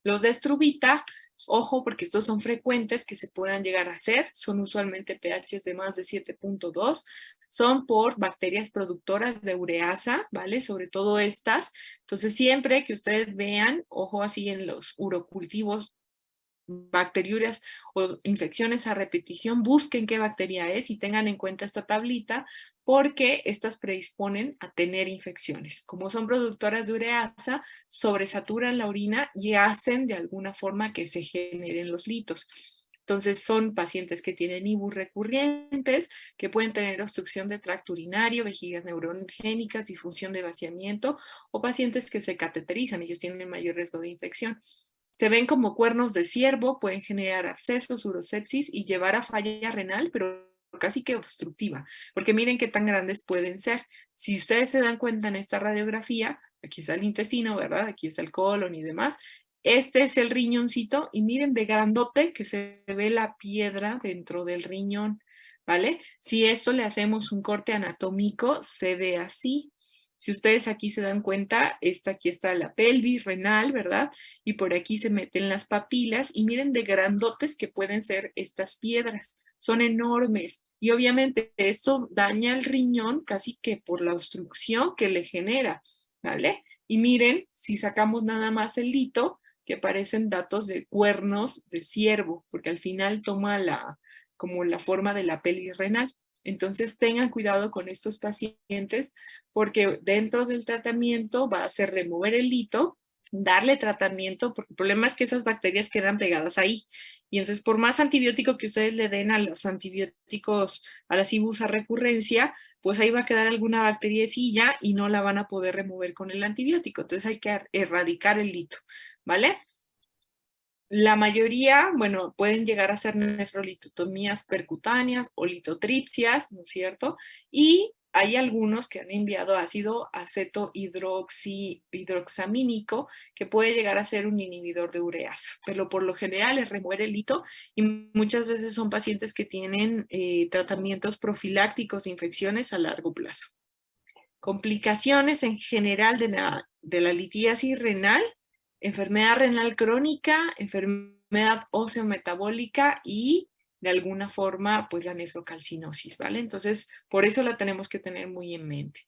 Los de estruvita, ojo, porque estos son frecuentes que se puedan llegar a hacer, son usualmente pHs de más de 7.2, son por bacterias productoras de ureasa, ¿vale? Sobre todo estas. Entonces, siempre que ustedes vean, ojo así en los urocultivos, bacteriurias o infecciones a repetición, busquen qué bacteria es y tengan en cuenta esta tablita porque estas predisponen a tener infecciones. Como son productoras de ureasa, sobresaturan la orina y hacen de alguna forma que se generen los litos. Entonces son pacientes que tienen IBUs recurrentes, que pueden tener obstrucción de tracto urinario, vejigas neurogénicas, disfunción de vaciamiento o pacientes que se cateterizan, ellos tienen mayor riesgo de infección. Se ven como cuernos de ciervo, pueden generar abscesos, urosepsis y llevar a falla renal, pero casi que obstructiva, porque miren qué tan grandes pueden ser. Si ustedes se dan cuenta en esta radiografía, aquí está el intestino, ¿verdad? Aquí está el colon y demás. Este es el riñoncito y miren de grandote que se ve la piedra dentro del riñón, ¿vale? Si esto le hacemos un corte anatómico, se ve así. Si ustedes aquí se dan cuenta, aquí está la pelvis renal, ¿verdad? Y por aquí se meten las papilas y miren de grandotes que pueden ser estas piedras. Son enormes y obviamente esto daña el riñón casi que por la obstrucción que le genera, ¿vale? Y miren, si sacamos nada más el lito, que parecen datos de cuernos de ciervo, porque al final toma como la forma de la pelvis renal. Entonces tengan cuidado con estos pacientes porque dentro del tratamiento va a ser remover el lito, darle tratamiento, porque el problema es que esas bacterias quedan pegadas ahí. Y entonces por más antibiótico que ustedes le den a los antibióticos, a la cibusa recurrencia, pues ahí va a quedar alguna bacteriecilla y no la van a poder remover con el antibiótico. Entonces hay que erradicar el lito, ¿vale? La mayoría, bueno, pueden llegar a ser nefrolitotomías percutáneas o litotripsias, ¿no es cierto? Y hay algunos que han enviado ácido acetohidroxamínico que puede llegar a ser un inhibidor de ureasa, pero por lo general es remover el lito y muchas veces son pacientes que tienen tratamientos profilácticos de infecciones a largo plazo. Complicaciones en general de la litiasis renal, enfermedad renal crónica, enfermedad óseo-metabólica y de alguna forma pues la nefrocalcinosis, ¿vale? Entonces por eso la tenemos que tener muy en mente.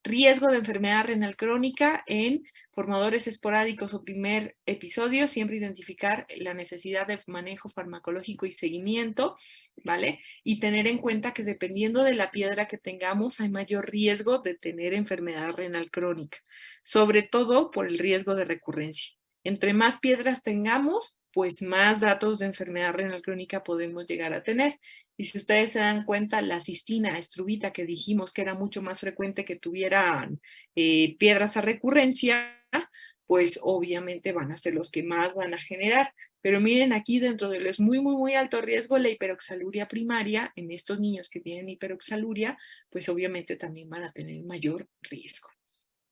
Riesgo de enfermedad renal crónica en formadores esporádicos o primer episodio, siempre identificar la necesidad de manejo farmacológico y seguimiento, ¿vale? Y tener en cuenta que dependiendo de la piedra que tengamos hay mayor riesgo de tener enfermedad renal crónica, sobre todo por el riesgo de recurrencia. Entre más piedras tengamos, pues más datos de enfermedad renal crónica podemos llegar a tener. Y si ustedes se dan cuenta, la cistina, estrubita, que dijimos que era mucho más frecuente que tuvieran piedras a recurrencia, pues obviamente van a ser los que más van a generar. Pero miren aquí dentro de los muy alto riesgo, la hiperoxaluria primaria, en estos niños que tienen hiperoxaluria, pues obviamente también van a tener mayor riesgo,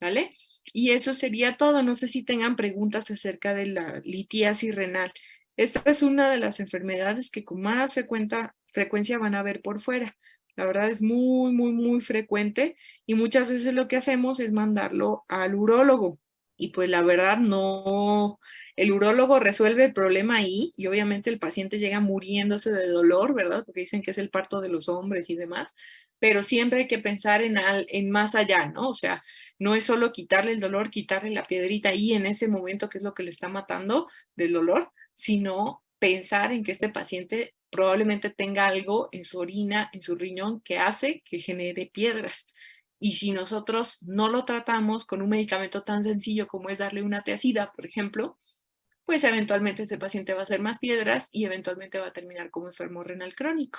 ¿vale? Y eso sería todo. No sé si tengan preguntas acerca de la litiasis renal. Esta es una de las enfermedades que con más frecuencia van a ver por fuera. La verdad es muy frecuente y muchas veces lo que hacemos es mandarlo al urólogo. Y pues la verdad no, el urólogo resuelve el problema ahí y obviamente el paciente llega muriéndose de dolor, ¿verdad? Porque dicen que es el parto de los hombres y demás, pero siempre hay que pensar en más allá, ¿no? O sea, no es solo quitarle el dolor, quitarle la piedrita ahí en ese momento que es lo que le está matando del dolor, sino pensar en que este paciente probablemente tenga algo en su orina, en su riñón, que hace que genere piedras. Y si nosotros no lo tratamos con un medicamento tan sencillo como es darle una tiazida, por ejemplo, pues eventualmente ese paciente va a hacer más piedras y eventualmente va a terminar como enfermo renal crónico.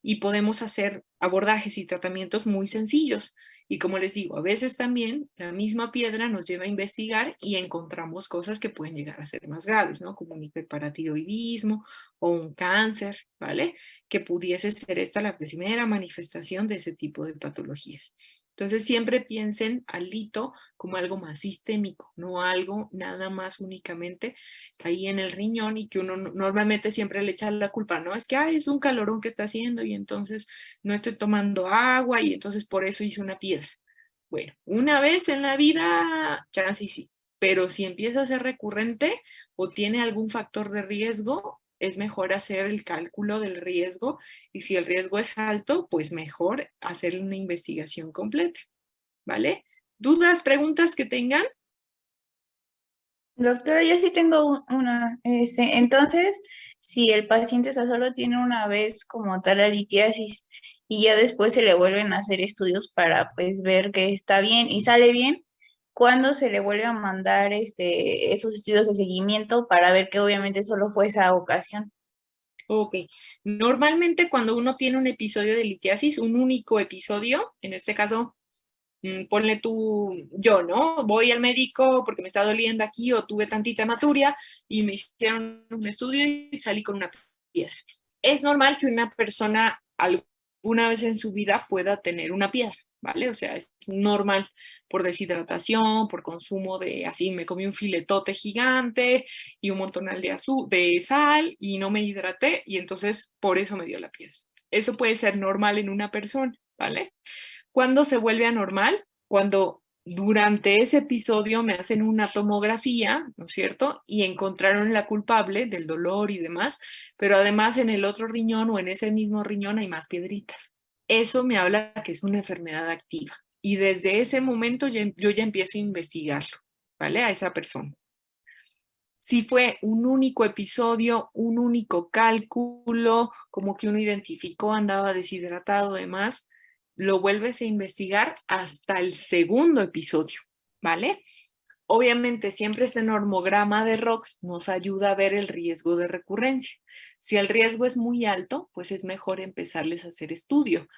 Y podemos hacer abordajes y tratamientos muy sencillos. Y como les digo, a veces también la misma piedra nos lleva a investigar y encontramos cosas que pueden llegar a ser más graves, ¿no? Como un hiperparatiroidismo o un cáncer, ¿vale? Que pudiese ser esta la primera manifestación de ese tipo de patologías. Entonces siempre piensen al lito como algo más sistémico, no algo nada más únicamente ahí en el riñón y que uno normalmente siempre le echa la culpa, ¿no? Es que es un calorón que está haciendo y entonces no estoy tomando agua y entonces por eso hice una piedra. Bueno, una vez en la vida, chance y sí, pero si empieza a ser recurrente o tiene algún factor de riesgo, es mejor hacer el cálculo del riesgo y si el riesgo es alto, pues mejor hacer una investigación completa, ¿vale? ¿Dudas, preguntas que tengan? Doctora, yo sí tengo una. Entonces, si el paciente solo tiene una vez como tal la litiasis y ya después se le vuelven a hacer estudios para pues ver que está bien y sale bien, ¿cuándo se le vuelve a mandar esos estudios de seguimiento para ver que obviamente solo fue esa ocasión? Ok, normalmente cuando uno tiene un episodio de litiasis, un único episodio, en este caso, ponle tú, yo, ¿no? Voy al médico porque me está doliendo aquí o tuve tantita hematuria y me hicieron un estudio y salí con una piedra. Es normal que una persona alguna vez en su vida pueda tener una piedra, ¿vale? O sea, es normal por deshidratación, por consumo de, así me comí un filetote gigante y un montonal de sal y no me hidraté y entonces por eso me dio la piedra. Eso puede ser normal en una persona, ¿vale? ¿Cuándo se vuelve anormal? Cuando durante ese episodio me hacen una tomografía, ¿no es cierto? Y encontraron la culpable del dolor y demás, pero además en el otro riñón o en ese mismo riñón hay más piedritas. Eso me habla que es una enfermedad activa. Y desde ese momento yo ya empiezo a investigarlo, ¿vale? A esa persona. Si fue un único episodio, un único cálculo, como que uno identificó, andaba deshidratado, demás, lo vuelves a investigar hasta el segundo episodio, ¿vale? Obviamente siempre este normograma de ROX nos ayuda a ver el riesgo de recurrencia. Si el riesgo es muy alto, pues es mejor empezarles a hacer estudio.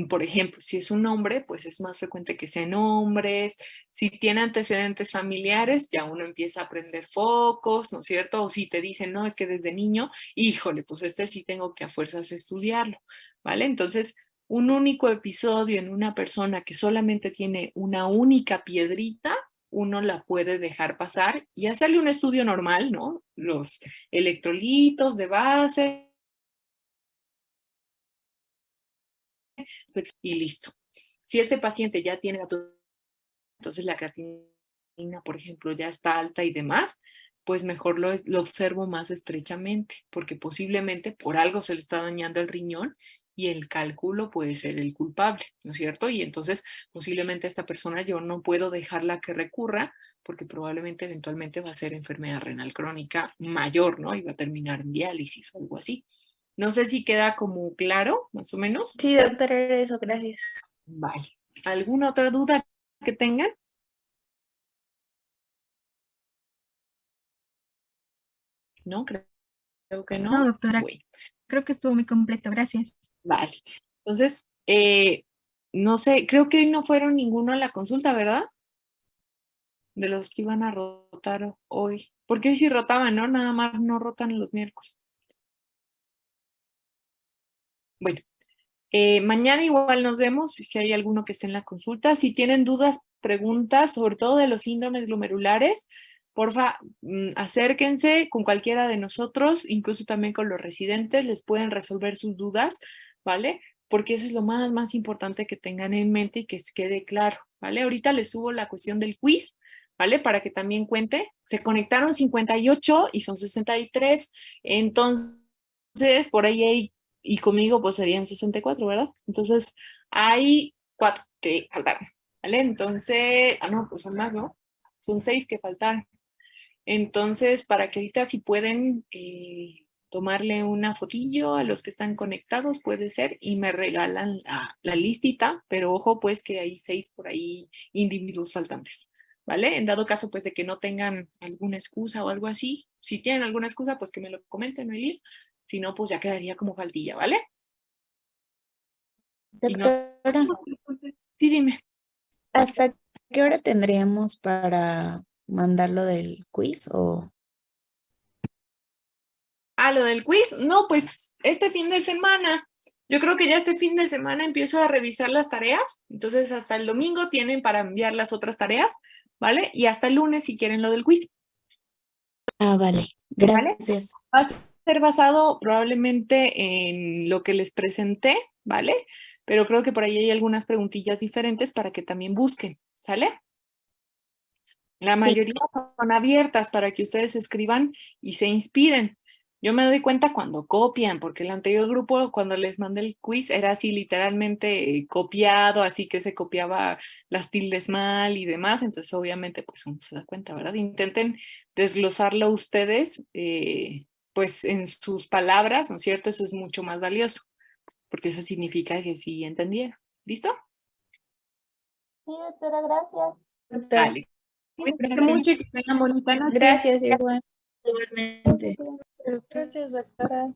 Por ejemplo, si es un hombre, pues es más frecuente que sean hombres. Si tiene antecedentes familiares, ya uno empieza a prender focos, ¿no es cierto? O si te dicen, no, es que desde niño, híjole, pues este sí tengo que a fuerzas estudiarlo, ¿vale? Entonces, un único episodio en una persona que solamente tiene una única piedrita, uno la puede dejar pasar y hacerle un estudio normal, ¿no? Los electrolitos de base y listo. Si este paciente ya tiene datos, entonces la creatinina, por ejemplo, ya está alta y demás, pues mejor lo observo más estrechamente, porque posiblemente por algo se le está dañando el riñón y el cálculo puede ser el culpable, ¿no es cierto? Y entonces posiblemente esta persona yo no puedo dejarla que recurra porque probablemente eventualmente va a ser enfermedad renal crónica mayor, ¿no? Y va a terminar en diálisis o algo así. No sé si queda como claro, más o menos. Sí, doctora, era eso, gracias. Vale. ¿Alguna otra duda que tengan? No, creo que no. No, doctora, Bueno, creo que estuvo muy completo, gracias. vale. Entonces, no sé, creo que hoy no fueron ninguno a la consulta, ¿verdad? De los que iban a rotar hoy. Porque hoy sí rotaban, ¿no? Nada más no rotan los miércoles. Bueno, mañana igual nos vemos si hay alguno que esté en la consulta. Si tienen dudas, preguntas, sobre todo de los síndromes glomerulares, porfa, acérquense con cualquiera de nosotros, incluso también con los residentes, les pueden resolver sus dudas, ¿vale? Porque eso es lo más importante que tengan en mente y que quede claro, ¿vale? Ahorita les subo la cuestión del quiz, ¿vale? Para que también cuente. Se conectaron 58 y son 63, entonces por ahí hay y conmigo pues serían 64, ¿verdad? Entonces hay 4 que faltaron, ¿vale? Entonces, no, pues son más, ¿no? Son 6 que faltaron. Entonces, para que ahorita si pueden tomarle una fotillo a los que están conectados, puede ser, y me regalan la listita, pero ojo pues que hay 6 por ahí individuos faltantes, ¿vale? En dado caso pues de que no tengan alguna excusa o algo así, si tienen alguna excusa pues que me lo comenten, no hay lío. Si no, pues ya quedaría como faldilla, ¿vale? Doctora, Sí, dime. ¿hasta qué hora tendríamos para mandar lo del quiz? O Lo del quiz. No, pues este fin de semana. Yo creo que ya este fin de semana empiezo a revisar las tareas. Entonces hasta el domingo tienen para enviar las otras tareas, ¿vale? Y hasta el lunes si quieren lo del quiz. vale, gracias. Va a ser basado probablemente en lo que les presenté, ¿vale? Pero creo que por ahí hay algunas preguntillas diferentes para que también busquen, ¿sale? La mayoría son abiertas para que ustedes escriban y se inspiren. Yo me doy cuenta cuando copian, porque el anterior grupo, cuando les mandé el quiz, era así literalmente copiado, así que se copiaba las tildes mal y demás. Entonces, obviamente, pues uno se da cuenta, ¿verdad? Intenten desglosarlo ustedes, pues en sus palabras, ¿no es cierto? Eso es mucho más valioso, porque eso significa que sí entendieron. ¿Listo? Sí, doctora, gracias. Doctora, Vale. Cuídense mucho y que tengan bonita noche. gracias, igual. Igualmente. Gracias, doctora.